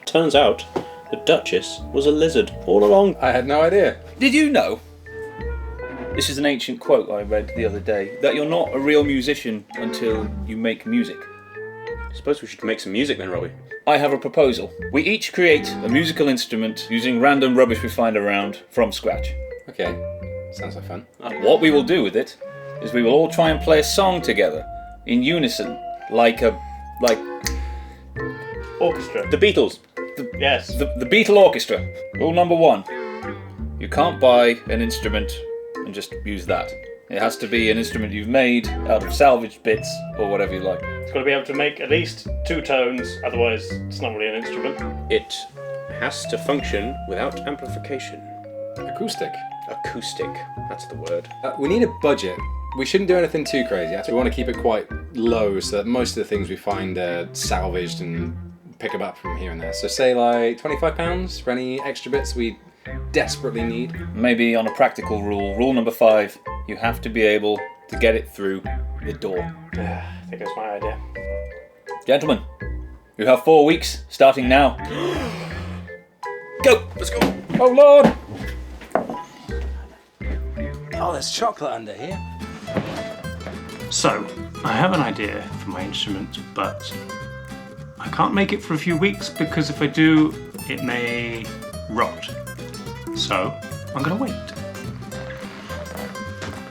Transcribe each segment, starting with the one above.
Turns out, the Duchess was a lizard all along. I had no idea. Did you know? This is an ancient quote I read the other day, that you're not a real musician until you make music. I suppose we should make some music then, Robbie. I have a proposal. We each create a musical instrument using random rubbish we find around from scratch. Okay, sounds like fun. What we will do with it is we will all try and play a song together in unison, like Orchestra. The Beatles. Yes. the Beatle Orchestra. Rule number 1. You can't buy an instrument and just use that. It has to be an instrument you've made out of salvaged bits or whatever you like. It's got to be able to make at least 2 tones, otherwise it's not really an instrument. It has to function without amplification. Acoustic. Acoustic, that's the word. We need a budget. We shouldn't do anything too crazy. Actually, we want to keep it quite low so that most of the things we find are salvaged and pick them up from here and there. So say like £25 for any extra bits we desperately need. Maybe on a practical rule number 5, you have to be able to get it through the door. I think that's my idea. Gentlemen, you have 4 weeks, starting now. Go! Let's go! Oh Lord! Oh, there's chocolate under here. So, I have an idea for my instrument, but I can't make it for a few weeks because if I do, it may rot. So, I'm gonna wait.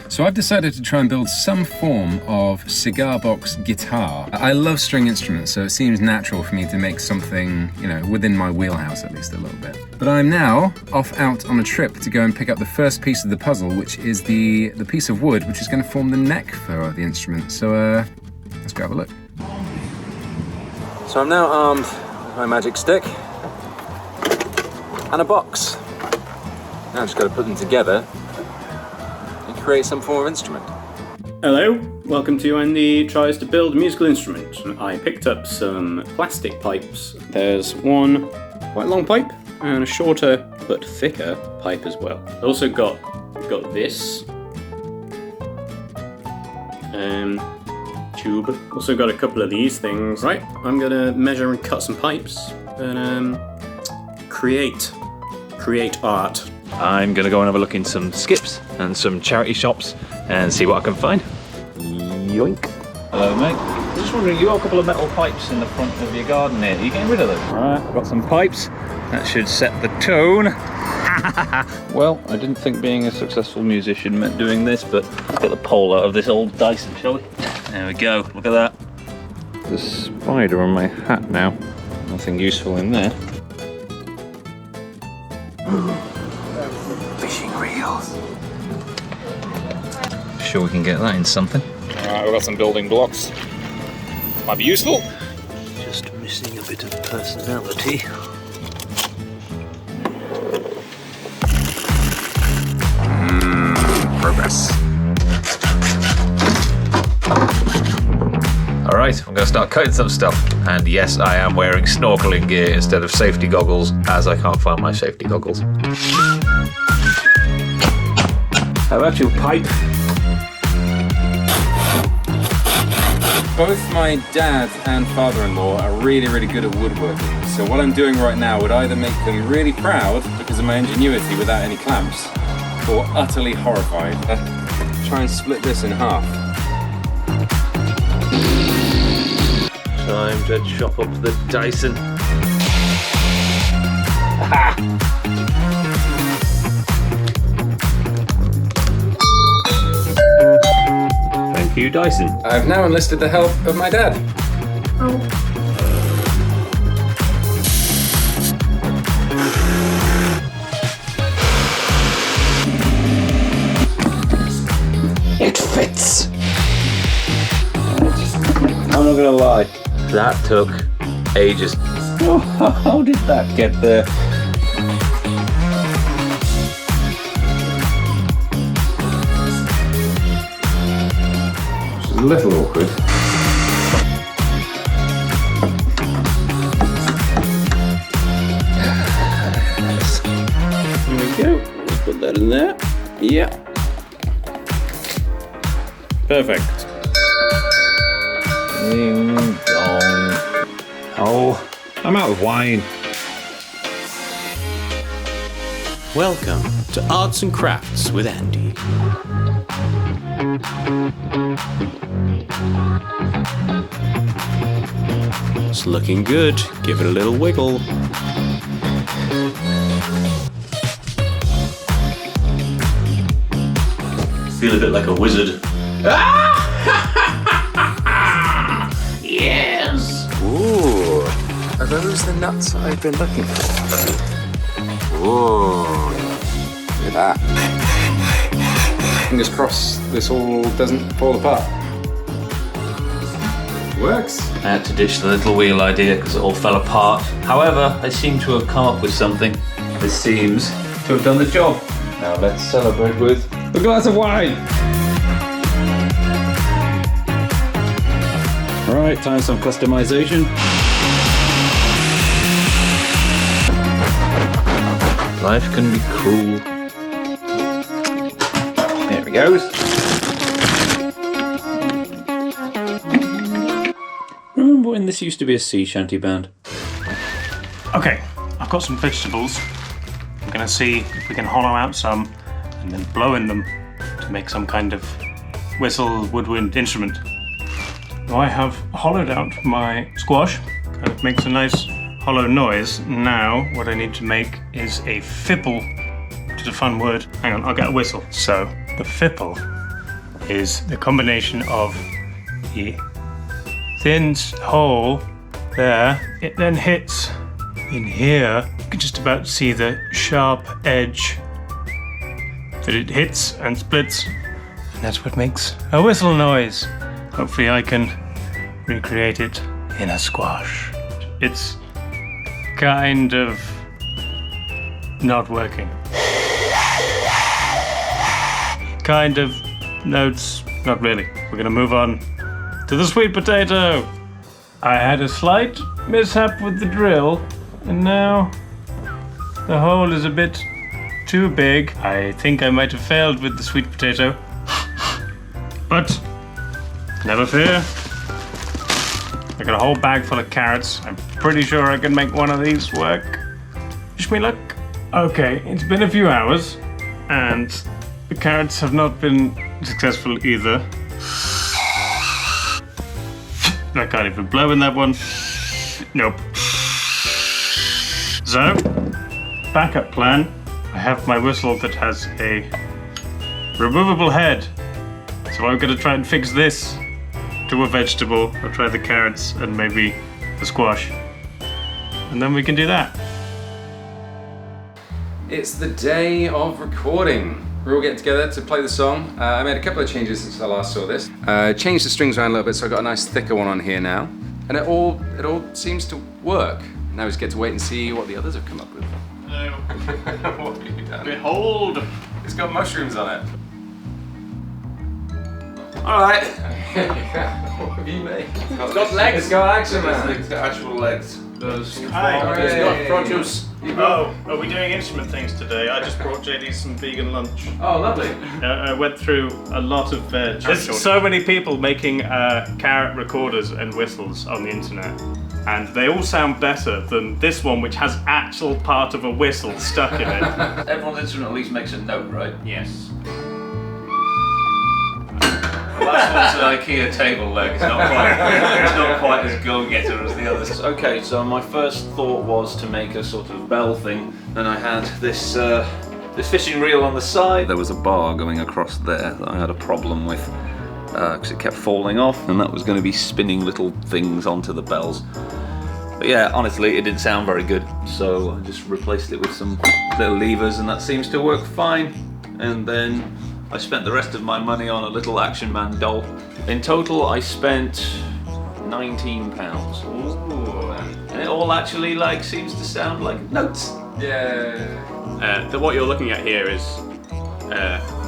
So I've decided to try and build some form of cigar box guitar. I love string instruments, so it seems natural for me to make something, within my wheelhouse at least a little bit. But I'm now off out on a trip to go and pick up the first piece of the puzzle, which is the piece of wood, which is going to form the neck for the instrument. So let's go have a look. So I'm now armed with my magic stick and a box. Now I've just got to put them together and create some form of instrument. Hello, welcome to Andy Tries to Build a Musical Instrument. I picked up some plastic pipes. There's one quite long pipe and a shorter but thicker pipe as well. I also got this tube. Also got a couple of these things. Right, I'm gonna measure and cut some pipes and create art. I'm going to go and have a look in some skips and some charity shops and see what I can find. Yoink. Hello, mate. Just wondering, you got a couple of metal pipes in the front of your garden here. Are you getting rid of them? Alright, I've got some pipes. That should set the tone. Well, I didn't think being a successful musician meant doing this, but let's get the pole out of this old Dyson, shall we? There we go. Look at that. There's a spider on my hat now. Nothing useful in there. Fishing reels. Sure we can get that in something. Alright, we've got some building blocks. Might be useful. Just missing a bit of personality. Progress. Alright, I'm going to start cutting some stuff. And yes, I am wearing snorkeling gear instead of safety goggles, as I can't find my safety goggles. How about your pipe? Both my dad and father-in-law are really, really good at woodworking. So what I'm doing right now would either make them really proud because of my ingenuity without any clamps, or utterly horrified. Try and split this in half. Time to chop up the Dyson. Thank you, Dyson. I've now enlisted the help of my dad. It fits. I'm not gonna lie. That took ages. How did that get there? Which is a little awkward. There we go. Let's put that in there. Yeah. Perfect. Ding dong. Oh, I'm out of wine. Welcome to Arts and Crafts with Andy. It's looking good. Give it a little wiggle. Feel a bit like a wizard. Yes! Ooh, are those the nuts I've been looking for? Ooh, look at that. Fingers crossed this all doesn't fall apart. Works. I had to ditch the little wheel idea because it all fell apart. However, I seem to have come up with something. This seems to have done the job. Now let's celebrate with a glass of wine. Alright, time for some customization. Life can be cruel. There we go. Remember when this used to be a sea shanty band? Okay, I've got some vegetables. I'm gonna see if we can hollow out some and then blow in them to make some kind of whistle woodwind instrument. Now I have hollowed out my squash, kind of makes a nice hollow noise. Now what I need to make is a fipple, which is a fun word. Hang on, I'll get a whistle. So the fipple is the combination of the thin hole there. It then hits in here. You can just about see the sharp edge that it hits and splits, and that's what makes a whistle noise. Hopefully I can recreate it in a squash. It's kind of not working. Kind of notes, not really. We're gonna move on to the sweet potato. I had a slight mishap with the drill, and now the hole is a bit too big. I think I might have failed with the sweet potato, but never fear. I got a whole bag full of carrots. I'm pretty sure I can make one of these work. Wish me luck. Okay, it's been a few hours, and the carrots have not been successful either. I can't even blow in that one. Nope. So, backup plan. I have my whistle that has a removable head. So I'm gonna try and fix this to a vegetable. I'll try the carrots and maybe the squash. And then we can do that. It's the day of recording. We're all getting together to play the song. I made a couple of changes since I last saw this. Changed the strings around a little bit, so I've got a nice thicker one on here now. And it all seems to work. Now we just get to wait and see what the others have come up with. Hello. What have you done? Behold. It's got mushrooms on it. Alright. What have you made? It's got legs. It's got action, man. It's got actual legs. Hi. It's got front juice. Oh, are we doing instrument things today? I just brought JD some vegan lunch. Oh, lovely. I went through a lot of there's so many people making carrot recorders and whistles on the internet, and they all sound better than this one, which has actual part of a whistle stuck in it. Everyone's instrument at least makes a note, right? Yes. The last one's an IKEA table leg. It's not quite as go-getter as the others. Okay, so my first thought was to make a sort of bell thing, and I had this this fishing reel on the side. There was a bar going across there that I had a problem with because it kept falling off, and that was going to be spinning little things onto the bells. But yeah, honestly, it didn't sound very good, so I just replaced it with some little levers, and that seems to work fine. And then I spent the rest of my money on a little Action Man doll. In total, I spent £19. Ooh. And it all actually seems to sound like notes. Yeah. What you're looking at here is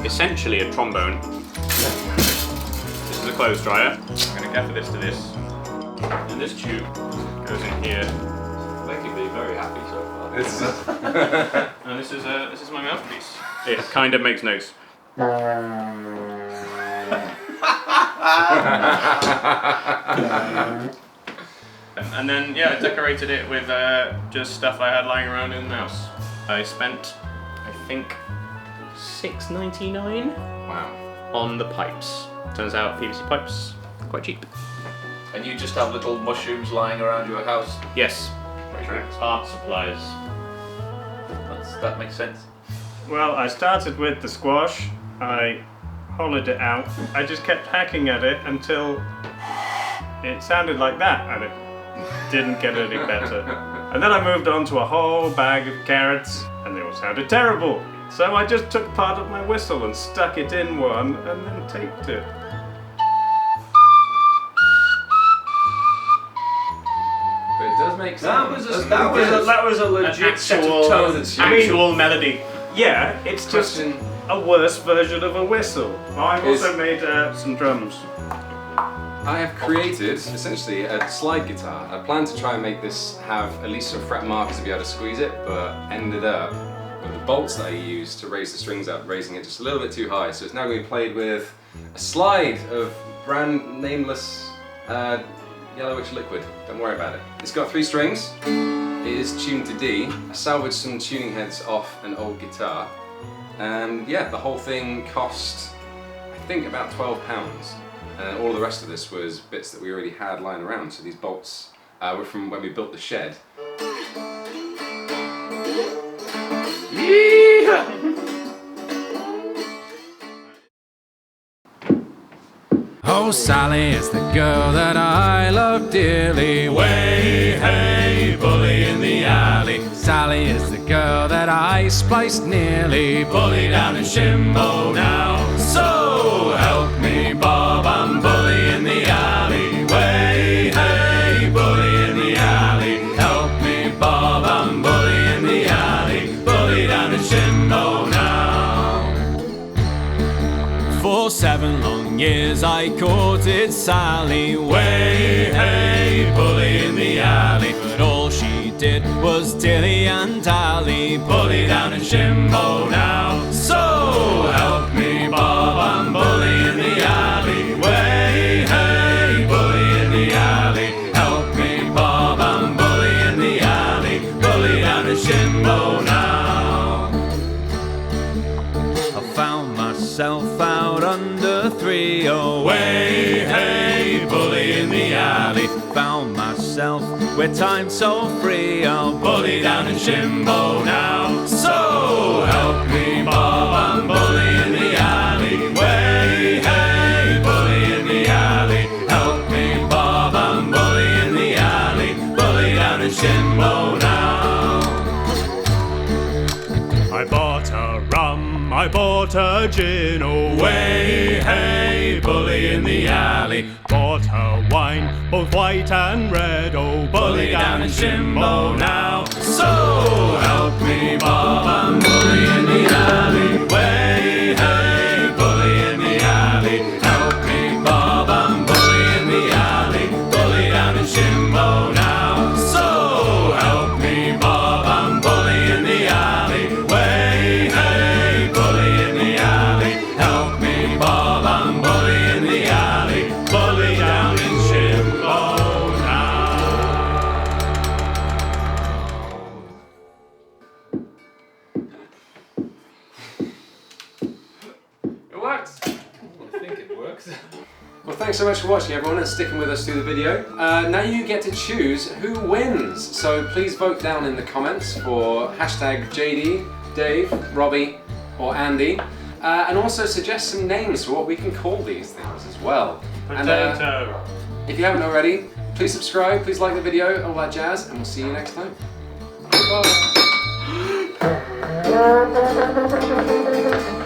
essentially a trombone. This is a clothes dryer. I'm going to gaffer this to this. And this tube goes in here. Making me very happy so far. And this is my mouthpiece. It kind of makes notes. And then, I decorated it with just stuff I had lying around in the house. I spent, I think $6.99 Wow. on the pipes. Turns out PVC pipes quite cheap. And you just have little mushrooms lying around your house. Yes. Art supplies. That makes sense. Well, I started with the squash. I hollowed it out. I just kept hacking at it until it sounded like that, and it didn't get any better. And then I moved on to a whole bag of carrots, and they all sounded terrible. So I just took part of my whistle and stuck it in one, and then taped it. But it does make sense. That was a legit set of tones. Actual melody. Yeah, it's just a worse version of a whistle. I've also made some drums. I have created essentially a slide guitar. I planned to try and make this have at least some fret markers to be able to squeeze it, but ended up with the bolts that I used to raise the strings up, raising it just a little bit too high. So it's now going to be played with a slide of brand nameless yellowish liquid. Don't worry about it. It's got 3 strings. It is tuned to D. I salvaged some tuning heads off an old guitar. And yeah, the whole thing cost, I think, about £12. And all the rest of this was bits that we already had lying around. So these bolts were from when we built the shed. Oh, Sally is the girl that I love dearly. Way, hey, bully in the alley. Sally is the girl that I spliced nearly. Bully down in Shimbo now. So help me, Bob, I'm bully in the alley. Way, hey, bully in the alley. Help me, Bob, I'm bully in the alley. Bully down in Shimbo now. For 7 long years I courted Sally. Way, hey, bully in the alley. But all she did was dilly and dally. Bully down in Shimbo now. So help me, Bob, I'm bully in the alley. Way, hey, bully in the alley. Help me, Bob, I'm bully in the alley. Bully down in Shimbo now. I found myself out under 3 way, hey, bully in the alley. Found myself with time so free. I'll bully down in Shimbo now. So help me, Bob, I'm bully in the alley. Way, hey, bully in the alley. Help me, Bob, I'm bully in the alley. Bully down in Shimbo now. I bought a rum, I bought a gin, oh way, hey, bully in the alley. Bought a wine, both white and red, oh bully down in Shimbo now. So help me, Bob, I'm bully in the alley. Way, hey, bully in the alley. Help me, Bob, I'm bully in the alley. Bully down in Shimbo now. So help me, Bob, I'm bully in the alley. Way, hey, bully in the alley. Help me, Bob, I'm bully in the alley. Bully down in Shimbo now. It works! I think it works. Well, thanks so much for watching, everyone, and sticking with us through the video. Now you get to choose who wins. So please vote down in the comments for hashtag JD, Dave, Robbie, or Andy. And also suggest some names for what we can call these things as well. Potato. And if you haven't already, please subscribe, please like the video, all that jazz, and we'll see you next time. Bye.